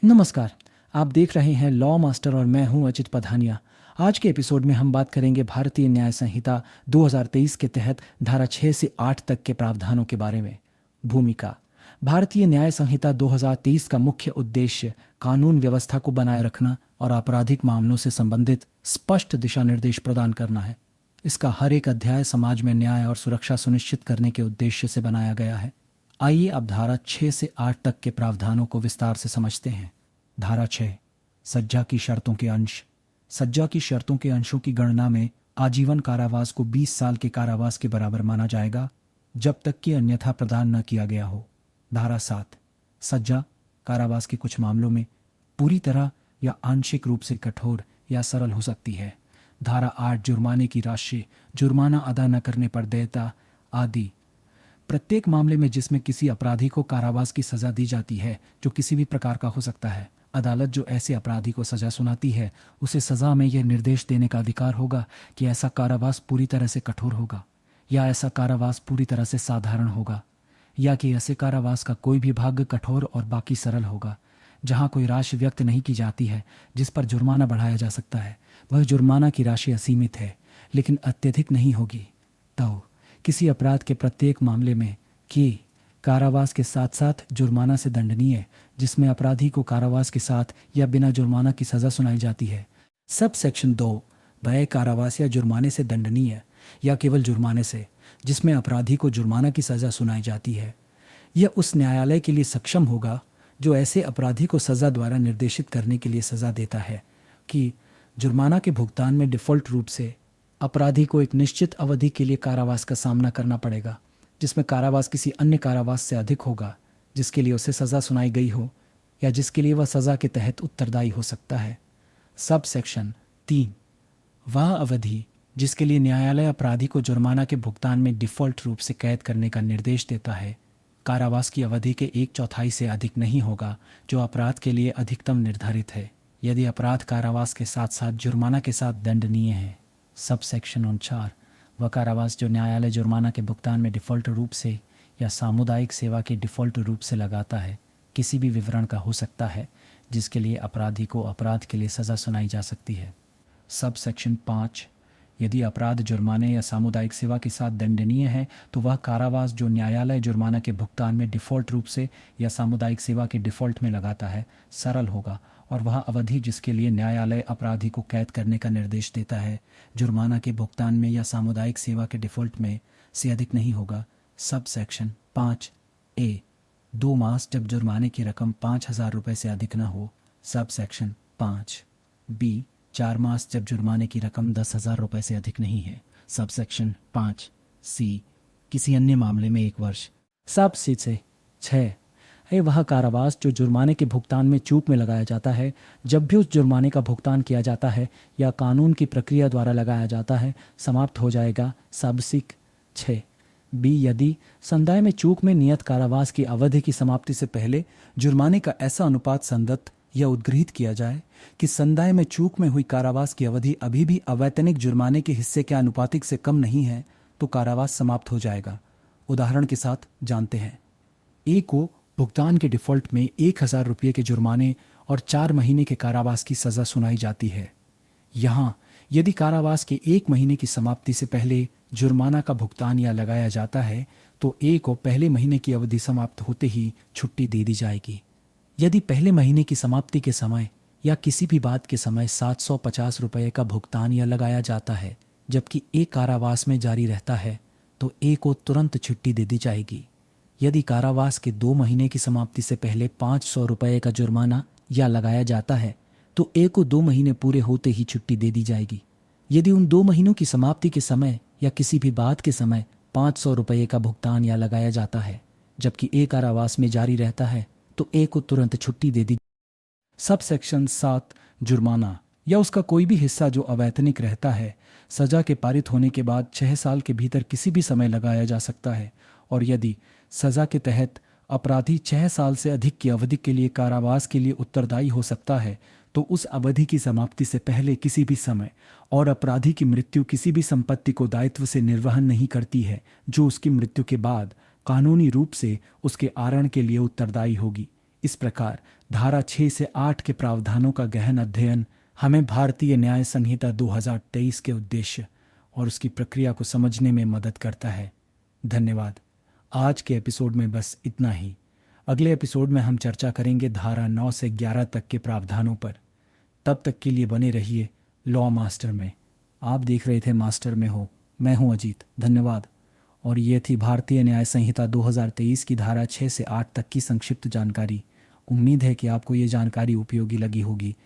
नमस्कार। आप देख रहे हैं लॉ मास्टर और मैं हूं अजित पधानिया। आज के एपिसोड में हम बात करेंगे भारतीय न्याय संहिता 2023 के तहत धारा 6 से 8 तक के प्रावधानों के बारे में। भूमिका। भारतीय न्याय संहिता 2023 का मुख्य उद्देश्य कानून व्यवस्था को बनाए रखना और आपराधिक मामलों से संबंधित स्पष्ट दिशा निर्देश प्रदान करना है। इसका हर एक अध्याय समाज में न्याय और सुरक्षा सुनिश्चित करने के उद्देश्य से बनाया गया है। आइए अब धारा 6 से 8 तक के प्रावधानों को विस्तार से समझते हैं। धारा 6। सज्जा की शर्तों के अंश। सज्जा की शर्तों के अंशों की गणना में आजीवन कारावास को 20 साल के कारावास के बराबर माना जाएगा जब तक कि अन्यथा प्रदान न किया गया हो। धारा 7। सज्जा कारावास के कुछ मामलों में पूरी तरह या आंशिक रूप से कठोर या सरल हो सकती है। धारा 8। जुर्माने की राशि, जुर्माना अदा न करने पर देयता आदि। प्रत्येक मामले में जिसमें किसी अपराधी को कारावास की सजा दी जाती है, जो किसी भी प्रकार का हो सकता है, अदालत जो ऐसे अपराधी को सजा सुनाती है उसे सजा में यह निर्देश देने का अधिकार होगा कि ऐसा कारावास पूरी तरह से कठोर होगा, या ऐसा कारावास पूरी तरह से साधारण होगा, या कि ऐसे कारावास का कोई भी भाग कठोर और बाकी सरल होगा। जहाँ कोई राशि व्यक्त नहीं की जाती है जिस पर जुर्माना बढ़ाया जा सकता है, वह जुर्माना की राशि असीमित है लेकिन अत्यधिक नहीं होगी। तो किसी अपराध के प्रत्येक मामले में कि कारावास के साथ साथ जुर्माना से दंडनीय, जिसमें अपराधी को कारावास के साथ या बिना जुर्माना की सजा सुनाई जाती है। Sub section 2। भय कारावास या जुर्माने से दंडनीय या केवल जुर्माने से, जिसमें अपराधी को जुर्माना की सजा सुनाई जाती है। यह उस न्यायालय के लिए सक्षम होगा जो ऐसे अपराधी को सजा द्वारा निर्देशित करने के लिए सजा देता है कि जुर्माना के भुगतान में डिफ़ॉल्ट रूप से अपराधी को एक निश्चित अवधि के लिए कारावास का सामना करना पड़ेगा, जिसमें कारावास किसी अन्य कारावास से अधिक होगा जिसके लिए उसे सज़ा सुनाई गई हो या जिसके लिए वह सज़ा के तहत उत्तरदायी हो सकता है। Sub section 3। वह अवधि जिसके लिए न्यायालय अपराधी को जुर्माना के भुगतान में डिफ़ॉल्ट रूप से कैद करने का निर्देश देता है, कारावास की अवधि के 1/4 से अधिक नहीं होगा जो अपराध के लिए अधिकतम निर्धारित है, यदि अपराध कारावास के साथ साथ जुर्माना के साथ दंडनीय है। Sub section 4। वह कारावास जो न्यायालय जुर्माना के भुगतान में डिफ़ॉल्ट रूप से या सामुदायिक सेवा के डिफ़ॉल्ट रूप से लगाता है, किसी भी विवरण का हो सकता है जिसके लिए अपराधी को अपराध के लिए सज़ा सुनाई जा सकती है। Sub section 5। यदि अपराध जुर्माने या सामुदायिक सेवा के साथ दंडनीय है तो वह कारावास जो न्यायालय जुर्माना के भुगतान में डिफ़ॉल्ट रूप से या सामुदायिक सेवा के डिफ़ॉल्ट में लगाता है सरल होगा, और वह अवधि जिसके लिए न्यायालय अपराधी को कैद करने का निर्देश देता है जुर्माना के भुगतान में या सामुदायिक सेवा के डिफ़ॉल्ट में से अधिक नहीं होगा। Sub section 5A। 2 मास जब जुर्माने की रकम 5,000 रुपये से अधिक न हो। Sub section 5B। 4 मास जब जुर्माने की रकम 10,000 रुपये से अधिक नहीं है। Sub section 5C। किसी अन्य मामले में 1 वर्ष। सब से 6 है वह कारावास जो जुर्माने के भुगतान में चूक में लगाया जाता है जब भी उस जुर्माने का भुगतान किया जाता है या कानून की प्रक्रिया द्वारा लगाया जाता है समाप्त हो जाएगा। सबसिक 6B। यदि संदाय में चूक में नियत कारावास की अवधि की समाप्ति से पहले जुर्माने का ऐसा अनुपात संदत्त या उद्गृहित किया जाए कि संदाय में चूक में हुई कारावास की अवधि अभी भी अवैतनिक जुर्माने के हिस्से के आनुपातिक से कम नहीं है तो कारावास समाप्त हो जाएगा। उदाहरण के साथ जानते हैं। ए को भुगतान के डिफ़ॉल्ट में 1,000 रुपये के जुर्माने और 4 महीने के कारावास की सज़ा सुनाई जाती है। यहाँ यदि कारावास के 1 महीने की समाप्ति से पहले जुर्माना का भुगतान या लगाया जाता है तो ए को पहले महीने की अवधि समाप्त होते ही छुट्टी दे दी जाएगी। यदि पहले महीने की समाप्ति के समय या किसी भी बात के समय 750 रुपये का भुगतान या लगाया जाता है जबकि ए कारावास में जारी रहता है तो ए को तुरंत छुट्टी दे दी जाएगी। यदि कारावास के 2 महीने की समाप्ति से पहले 500 रुपये का जुर्माना या लगाया जाता है तो ए को 2 महीने पूरे होते ही छुट्टी दे दी जाएगी। यदि उन 2 महीनों की समाप्ति के समय या किसी भी बात के समय 500 रुपये का भुगतान या लगाया जाता है जबकि ए कारावास में जारी रहता है तो ए को तुरंत छुट्टी दे दी। Sub section 7। जुर्माना या उसका कोई भी हिस्सा जो अवैतनिक रहता है सजा के पारित होने के बाद 6 साल के भीतर किसी भी समय लगाया जा सकता है, और यदि सजा के तहत अपराधी 6 साल से अधिक की अवधि के लिए कारावास के लिए उत्तरदायी हो सकता है तो उस अवधि की समाप्ति से पहले किसी भी समय और अपराधी की मृत्यु किसी भी संपत्ति को दायित्व से निर्वहन नहीं करती है जो उसकी मृत्यु के बाद कानूनी रूप से उसके आरण के लिए उत्तरदायी होगी। इस प्रकार धारा 6 से 8 के प्रावधानों का गहन अध्ययन हमें भारतीय न्याय संहिता 2023 के उद्देश्य और उसकी प्रक्रिया को समझने में मदद करता है। धन्यवाद। आज के एपिसोड में बस इतना ही। अगले एपिसोड में हम चर्चा करेंगे धारा 9 से 11 तक के प्रावधानों पर। तब तक के लिए बने रहिए लॉ मास्टर में। आप देख रहे थे मास्टर में हो, मैं हूं अजीत। धन्यवाद। और ये थी भारतीय न्याय संहिता 2023 की धारा 6 से 8 तक की संक्षिप्त जानकारी। उम्मीद है कि आपको ये जानकारी उपयोगी लगी होगी।